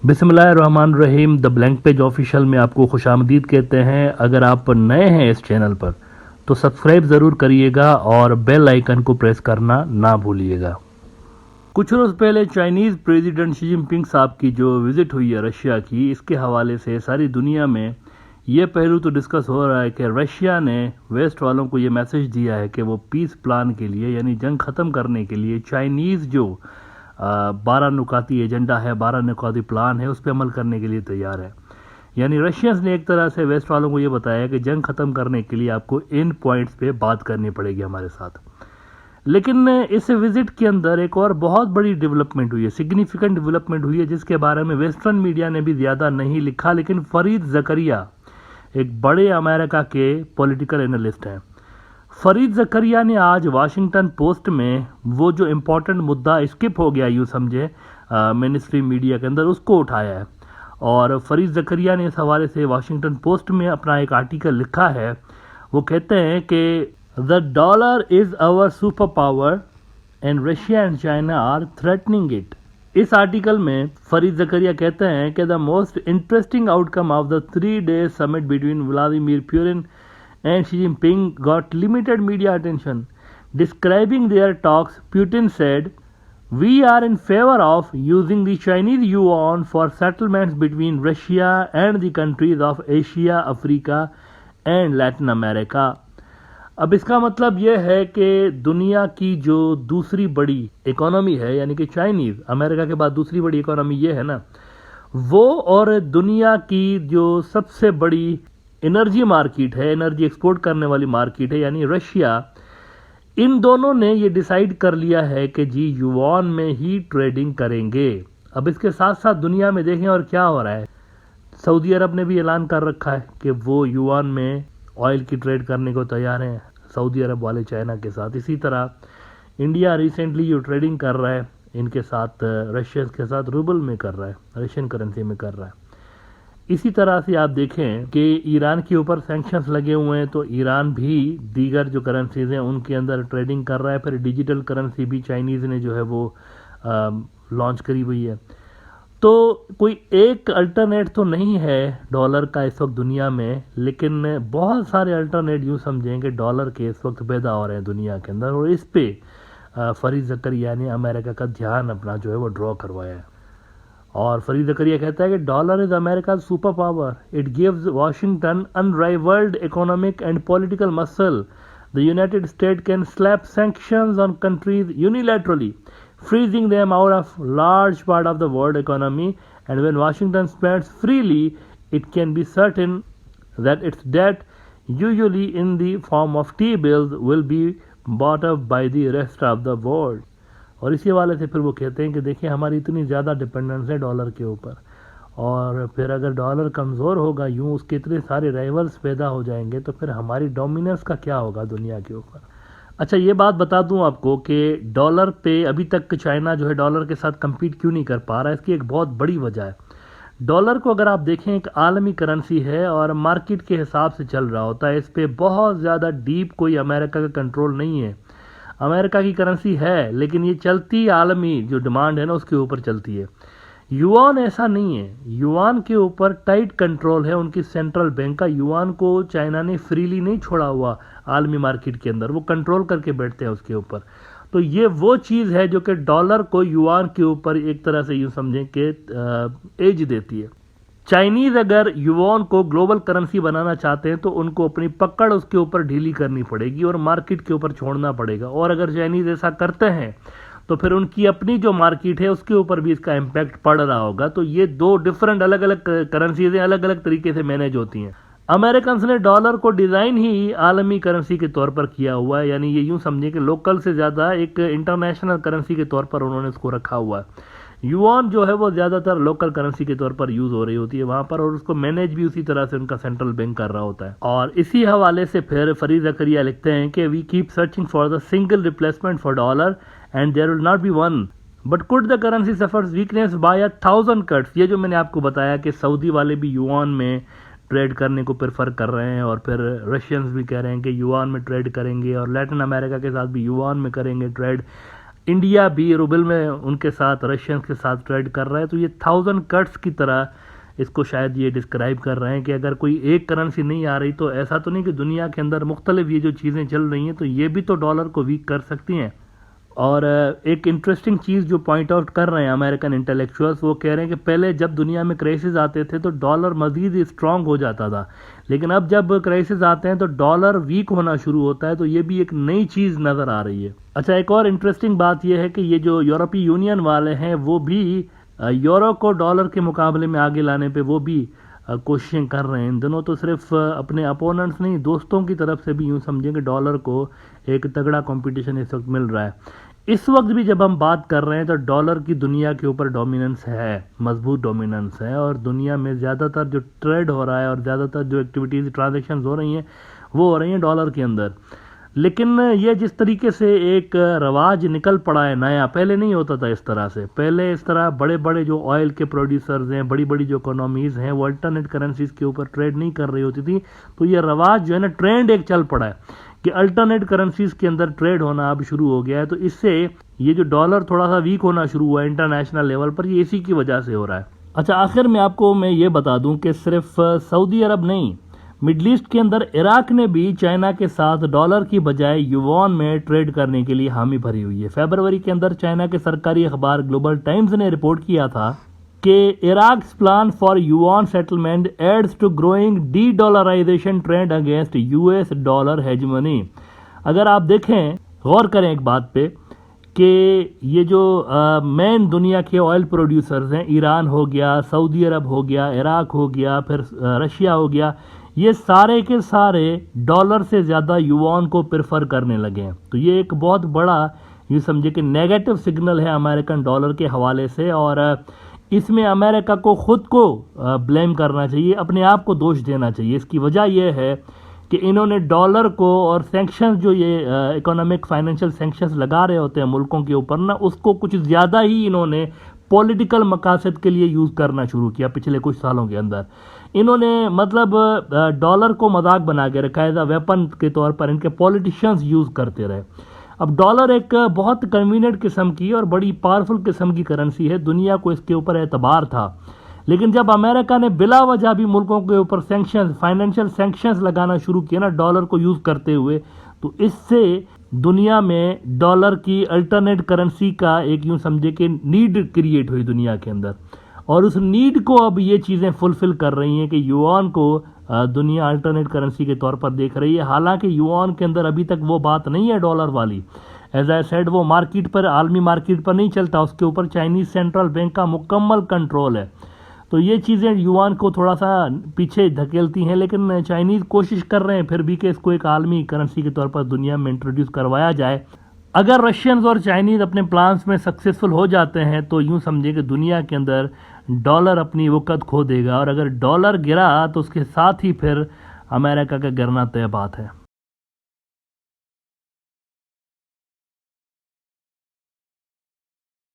बिस्मिल्लाहिर्रहमानिर्रहीम। The blank page official में आपको खुशामदीद कहते हैं। अगर आप नए हैं इस चैनल पर तो सब्सक्राइब ज़रूर करिएगा और बेल आइकन को प्रेस करना ना भूलिएगा। कुछ रोज़ पहले चाइनीज़ प्रेसिडेंट शी जिनपिंग साहब की जो विज़िट हुई है रशिया की, इसके हवाले से सारी दुनिया में ये पहलू तो डिस्कस हो रहा है कि रशिया ने वेस्ट वालों को ये मैसेज दिया है कि वो पीस प्लान के लिए यानी जंग ख़त्म करने के लिए चाइनीज़ जो 12 नुकाती एजेंडा है, 12 नुकाती प्लान है, उस पर अमल करने के लिए तैयार है। यानी रशियंस ने एक तरह से वेस्ट वालों को ये बताया कि जंग ख़त्म करने के लिए आपको इन पॉइंट्स पे बात करनी पड़ेगी हमारे साथ। लेकिन इस विजिट के अंदर एक और बहुत बड़ी डेवलपमेंट हुई है, सिग्निफिकेंट डेवलपमेंट हुई है, जिसके बारे में वेस्टर्न मीडिया ने भी ज़्यादा नहीं लिखा। लेकिन फरीद ज़करिया एक बड़े अमेरिका के पॉलिटिकल एनालिस्ट हैं। फरीद ज़करिया ने आज वाशिंगटन पोस्ट में वो जो इम्पोर्टेंट मुद्दा स्किप हो गया यूँ समझे मेन स्ट्रीम मीडिया के अंदर, उसको उठाया है। और फरीद ज़करिया ने इस हवाले से वाशिंगटन पोस्ट में अपना एक आर्टिकल लिखा है। वो कहते हैं कि the dollar is our super power and Russia and China are threatening it. इस आर्टिकल में फरीद ज़करिया कहते हैं कि the most interesting outcome of the 3-day summit between Vladimir Putin and Xi Jinping got limited media attention. Describing their talks, Putin said, "We are in favor of using the Chinese yuan for settlements between Russia and the countries of Asia, Africa and Latin America." अब इसका मतलब यह है कि दुनिया की जो दूसरी बड़ी इकोनॉमी है, यानी कि चाइनीज़, अमेरिका के बाद दूसरी बड़ी इकोनॉमी ये है ना, वो और दुनिया की जो सबसे बड़ी एनर्जी मार्केट है, एनर्जी एक्सपोर्ट करने वाली मार्केट है, यानी रशिया, इन दोनों ने ये डिसाइड कर लिया है कि जी युआन में ही ट्रेडिंग करेंगे। अब इसके साथ साथ दुनिया में देखें और क्या हो रहा है। सऊदी अरब ने भी ऐलान कर रखा है कि वो युआन में ऑयल की ट्रेड करने को तैयार हैं, सऊदी अरब वाले चाइना के साथ। इसी तरह इंडिया रिसेंटली जो ट्रेडिंग कर रहा है इनके साथ, रशिया के साथ रूबल में कर रहा है, रशियन करेंसी में कर रहा है। इसी तरह से आप देखें कि ईरान के ऊपर सैंक्शंस लगे हुए हैं, तो ईरान भी दीगर जो करेंसीज हैं उनके अंदर ट्रेडिंग कर रहा है। फिर डिजिटल करेंसी भी चाइनीज़ ने जो है वो लॉन्च करी हुई है। तो कोई एक अल्टरनेट तो नहीं है डॉलर का इस वक्त दुनिया में, लेकिन बहुत सारे अल्टरनेट यूँ समझें कि डॉलर के इस वक्त पैदा हो रहे हैं दुनिया के अंदर। और इस पे फरीद ज़करिया ने अमेरिका का ध्यान अपना जो है वो ड्रॉ करवाया है। और फरीद ज़करिया कहता है कि dollar is America super power, it gives Washington unrivalled economic and political muscle. The United State can slap sanctions on countries unilaterally, freezing them out of large part of the world economy, and when Washington spends freely, it can be certain that its debt, usually in the form of T-bills, will be bought up by the rest of the world. और इसी वाले से फिर वो कहते हैं कि देखिए हमारी इतनी ज़्यादा डिपेंडेंस है डॉलर के ऊपर, और फिर अगर डॉलर कमज़ोर होगा, यूँ उसके इतने सारे राइवल्स पैदा हो जाएंगे, तो फिर हमारी डोमिनेंस का क्या होगा दुनिया के ऊपर। अच्छा, ये बात बता दूं आपको कि डॉलर पे अभी तक चाइना जो है डॉलर के साथ कम्पीट क्यों नहीं कर पा रहा है। इसकी एक बहुत बड़ी वजह है। डॉलर को अगर आप देखें एक आलमी करेंसी है और मार्केट के हिसाब से चल रहा होता है। इस पे बहुत ज़्यादा डीप कोई अमेरिका का कंट्रोल नहीं है। अमेरिका की करेंसी है, लेकिन ये चलती आलमी जो डिमांड है ना उसके ऊपर चलती है। युआन ऐसा नहीं है। युआन के ऊपर टाइट कंट्रोल है उनकी सेंट्रल बैंक का। युआन को चाइना ने फ्रीली नहीं छोड़ा हुआ आलमी मार्केट के अंदर, वो कंट्रोल करके बैठते हैं उसके ऊपर। तो ये वो चीज़ है जो कि डॉलर को युआन के ऊपर एक तरह से यूँ समझें कि एज देती है। चाइनीज़ अगर युआन को ग्लोबल करेंसी बनाना चाहते हैं तो उनको अपनी पकड़ उसके ऊपर ढीली करनी पड़ेगी और मार्केट के ऊपर छोड़ना पड़ेगा। और अगर चाइनीज़ ऐसा करते हैं तो फिर उनकी अपनी जो मार्केट है उसके ऊपर भी इसका इम्पैक्ट पड़ रहा होगा। तो ये दो डिफरेंट अलग अलग करेंसीज अलग अलग तरीके से मैनेज होती हैं। अमेरिकन ने डॉलर को डिज़ाइन ही आलमी करेंसी के तौर पर किया हुआ है, यानी ये यूँ समझें कि लोकल से ज़्यादा एक इंटरनेशनल करेंसी के तौर पर उन्होंने इसको रखा हुआ है। युआन जो है वो ज़्यादातर लोकल करेंसी के तौर पर यूज़ हो रही होती है वहाँ पर, और उसको मैनेज भी उसी तरह से उनका सेंट्रल बैंक कर रहा होता है। और इसी हवाले से फिर फरीद ज़करिया लिखते हैं कि we keep searching for the single replacement for dollar and there will not be one, but could the currency suffers weakness by 1000 cuts. ये जो मैंने आपको बताया कि सऊदी वाले भी युआन में ट्रेड करने को प्रेफर कर रहे हैं, और फिर रशियंस भी कह रहे हैं कि युआन में ट्रेड करेंगे, और लैटिन अमेरिका के साथ भी युआन में करेंगे ट्रेड। इंडिया भी रूबल में उनके साथ रशियन के साथ ट्रेड कर रहा है। तो ये 1000 कट्स की तरह इसको शायद ये डिस्क्राइब कर रहे हैं कि अगर कोई एक करेंसी नहीं आ रही तो ऐसा तो नहीं कि दुनिया के अंदर मुख्तलिफ ये जो चीज़ें चल रही हैं तो ये भी तो डॉलर को वीक कर सकती हैं। और एक इंटरेस्टिंग चीज़ जो पॉइंट आउट कर रहे हैं अमेरिकन इंटेलेक्चुअल्स, वो कह रहे हैं कि पहले जब दुनिया में क्राइसिस आते थे तो डॉलर मज़ीद स्ट्रांग हो जाता था, लेकिन अब जब क्राइसिस आते हैं तो डॉलर वीक होना शुरू होता है। तो ये भी एक नई चीज़ नज़र आ रही है। अच्छा, एक और इंटरेस्टिंग बात यह है कि ये जो यूरोपीय यूनियन वाले हैं वो भी यूरो को डॉलर के मुकाबले में आगे लाने पे वो भी कोशिशें कर रहे हैं। इन दोनों तो सिर्फ अपने अपोनेंट्स नहीं, दोस्तों की तरफ से भी यूँ समझें कि डॉलर को एक तगड़ा कंपटीशन इस वक्त मिल रहा है। इस वक्त भी जब हम बात कर रहे हैं तो डॉलर की दुनिया के ऊपर डोमिनेंस है, मजबूत डोमिनेंस है, और दुनिया में ज़्यादातर जो ट्रेड हो रहा है और ज़्यादातर जो एक्टिविटीज़ ट्रांजेक्शन हो रही हैं वो हो रही हैं डॉलर के अंदर। लेकिन ये जिस तरीके से एक रवाज निकल पड़ा है नया, पहले नहीं होता था इस तरह से। पहले इस तरह बड़े बड़े जो ऑयल के प्रोड्यूसर्स हैं, बड़ी बड़ी जो इकोनॉमीज़ हैं, वो अल्टरनेट करेंसीज के ऊपर ट्रेड नहीं कर रही होती थी। तो ये रवाज जो है ना, ट्रेंड एक चल पड़ा है कि अल्टरनेट करेंसीज के अंदर ट्रेड होना अब शुरू हो गया है। तो इससे ये जो डॉलर थोड़ा सा वीक होना शुरू हुआ है इंटरनेशनल लेवल पर, ये इसी की वजह से हो रहा है। अच्छा, आखिर में आपको मैं ये बता दूं कि सिर्फ सऊदी अरब नहीं, मिडल ईस्ट के अंदर इराक ने भी चाइना के साथ डॉलर की बजाय युआन में ट्रेड करने के लिए हामी भरी हुई है। फरवरी के अंदर चाइना के सरकारी अखबार ग्लोबल टाइम्स ने रिपोर्ट किया था कि Iraq's plan for yuan settlement adds to growing dedollarization trend against US dollar hegemony. अगर आप देखें, गौर करें एक बात पे कि ये जो मेन दुनिया के ऑयल प्रोड्यूसर्स हैं, ईरान हो गया, सऊदी अरब हो गया, इराक हो गया, फिर रशिया हो गया, ये सारे के सारे डॉलर से ज़्यादा युआन को प्रेफर करने लगे हैं। तो ये एक बहुत बड़ा, ये समझे कि नेगेटिव सिग्नल है अमेरिकन डॉलर के हवाले से, और इसमें अमेरिका को खुद को ब्लेम करना चाहिए, अपने आप को दोष देना चाहिए। इसकी वजह यह है कि इन्होंने डॉलर को और सैंक्शंस जो ये इकोनॉमिक फाइनेंशियल सैंक्शंस लगा रहे होते हैं मुल्कों के ऊपर ना, उसको कुछ ज़्यादा ही इन्होंने पॉलिटिकल मकासद के लिए यूज़ करना शुरू किया पिछले कुछ सालों के अंदर। इन्होंने मतलब डॉलर को मजाक बना के रखा, एज अ वेपन के तौर पर इनके पॉलिटिशियंस यूज़ करते रहे। अब डॉलर एक बहुत कन्वीनियंट किस्म की और बड़ी पावरफुल किस्म की करेंसी है, दुनिया को इसके ऊपर एतबार था। लेकिन जब अमेरिका ने बिला वजह भी मुल्कों के ऊपर सैंक्शंस, फाइनेंशियल सैंक्शंस लगाना शुरू किया ना डॉलर को यूज़ करते हुए, तो इससे दुनिया में डॉलर की अल्टरनेट करेंसी का एक यूँ समझे कि नीड क्रिएट हुई दुनिया के अंदर, और उस नीड को अब ये चीज़ें फुलफिल कर रही हैं कि युआन को दुनिया अल्टरनेट करेंसी के तौर पर देख रही है। हालांकि युआन के अंदर अभी तक वो बात नहीं है डॉलर वाली। एज आई सेड, वो मार्केट पर, आलमी मार्केट पर नहीं चलता, उसके ऊपर चाइनीज़ सेंट्रल बैंक का मुकम्मल कंट्रोल है। तो ये चीज़ें युआन को थोड़ा सा पीछे धकेलती हैं, लेकिन चाइनीज़ कोशिश कर रहे हैं फिर भी कि इसको एक आलमी करेंसी के तौर पर दुनिया में इंट्रोड्यूस करवाया जाए। अगर रशियंस और चाइनीज़ अपने प्लान्स में सक्सेसफुल हो जाते हैं तो यूँ समझे कि दुनिया के अंदर डॉलर अपनी वक़्त खो देगा, और अगर डॉलर गिरा तो उसके साथ ही फिर अमेरिका का गिरना तय बात है।